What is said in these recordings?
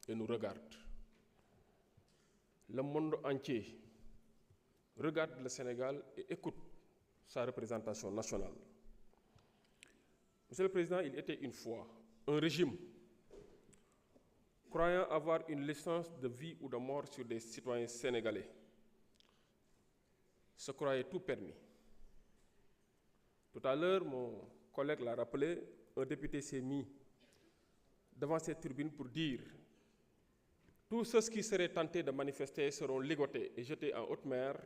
et nous regarde. Le monde entier regarde le Sénégal et écoute sa représentation nationale. Monsieur le Président, il était une fois un régime croyant avoir une licence de vie ou de mort sur des citoyens sénégalais, se croyait tout permis. Tout à l'heure, mon collègue l'a rappelé, un député s'est mis devant cette tribune pour dire « Tous ceux qui seraient tentés de manifester seront ligotés et jetés en haute mer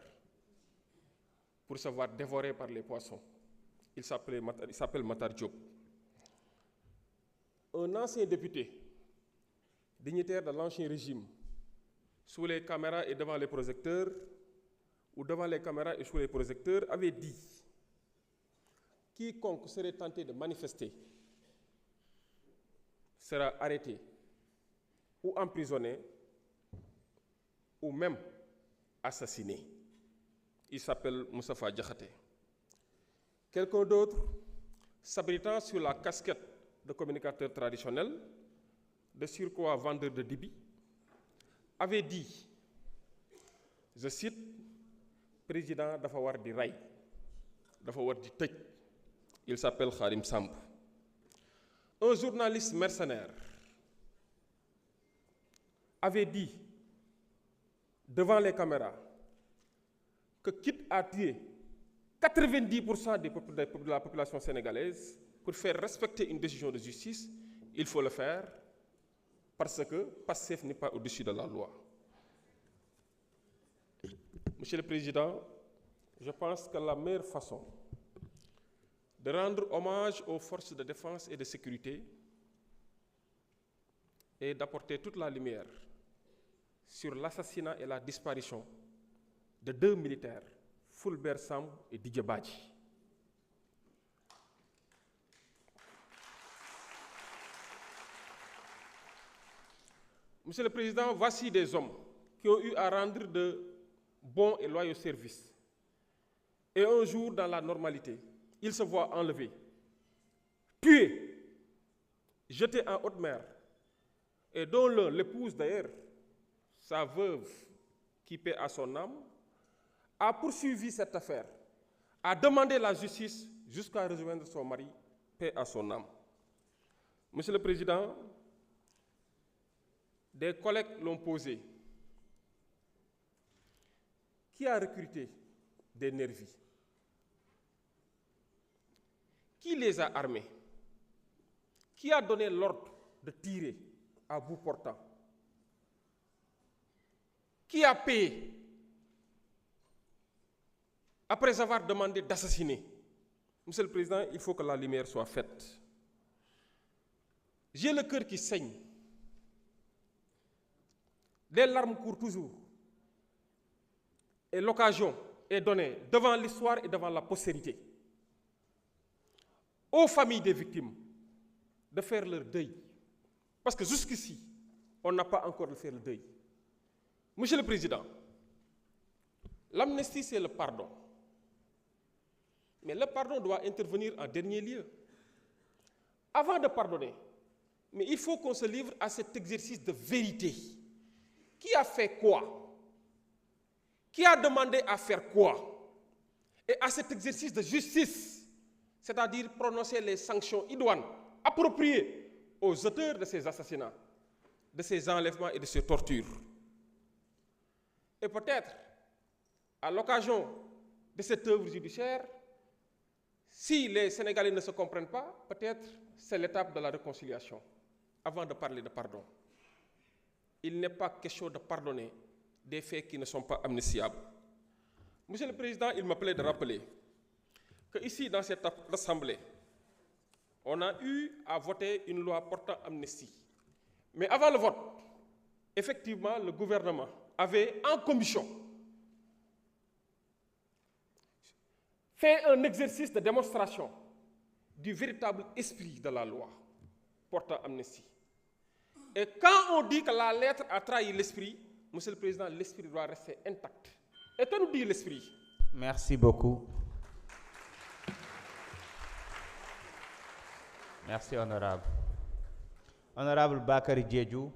pour se voir dévorés par les poissons. » Il s'appelle Matar Diop. Un ancien député, dignitaire de l'ancien régime, sous les caméras et devant les projecteurs, ou devant les caméras et sous les projecteurs, avait dit « Quiconque serait tenté de manifester sera arrêté ou emprisonné ou même assassiné. » Il s'appelle Moustapha Diakhaté. Quelqu'un d'autre, s'abritant sur la casquette de communicateur traditionnel, de surcroît vendeur de dibi, avait dit, je cite, « Président dafa war di rey, dafa war di tëj ». Il s'appelle Khadim Samb. Un journaliste mercenaire avait dit devant les caméras que quitte à tuer 90% de la population sénégalaise pour faire respecter une décision de justice, il faut le faire parce que Pastef n'est pas au-dessus de la loi. Monsieur le Président, je pense que la meilleure façon de rendre hommage aux forces de défense et de sécurité est d'apporter toute la lumière sur l'assassinat et la disparition de 2 militaires, Fulbert Samb et Didier Badji. Monsieur le Président, voici des hommes qui ont eu à rendre de bons et loyaux services. Et un jour, dans la normalité, ils se voient enlevés, tués, jetés en haute mer, et dont l'un, l'épouse d'ailleurs, sa veuve, qui paie à son âme, a poursuivi cette affaire, a demandé la justice jusqu'à rejoindre son mari, paix à son âme. Monsieur le Président, des collègues l'ont posé. Qui a recruté des nervis? Qui les a armés? Qui a donné l'ordre de tirer à bout portant? Qui a payé après avoir demandé d'assassiner? Monsieur le Président, il faut que la lumière soit faite. J'ai le cœur qui saigne. Des larmes courent toujours. Et l'occasion est donnée devant l'histoire et devant la postérité aux familles des victimes de faire leur deuil. Parce que jusqu'ici, on n'a pas encore fait le deuil. Monsieur le Président, l'amnistie, c'est le pardon. Mais le pardon doit intervenir en dernier lieu. Avant de pardonner, mais il faut qu'on se livre à cet exercice de vérité. Qui a fait quoi? Qui a demandé à faire quoi? Et à cet exercice de justice, c'est-à-dire prononcer les sanctions idoines appropriées aux auteurs de ces assassinats, de ces enlèvements et de ces tortures. Et peut-être, à l'occasion de cette œuvre judiciaire, si les Sénégalais ne se comprennent pas, peut-être c'est l'étape de la réconciliation, avant de parler de pardon. Il n'est pas question de pardonner des faits qui ne sont pas amnistiables. Monsieur le Président, il me plaît de rappeler qu'ici, dans cette Assemblée, on a eu à voter une loi portant amnistie. Mais avant le vote, effectivement, le gouvernement avait en commission fait un exercice de démonstration du véritable esprit de la loi portant amnistie. Et quand on dit que la lettre a trahi l'esprit, Monsieur le Président, l'esprit doit rester intact. Et que nous dit l'esprit? Merci beaucoup. Merci, honorable. Honorable Bakary Diédhiou.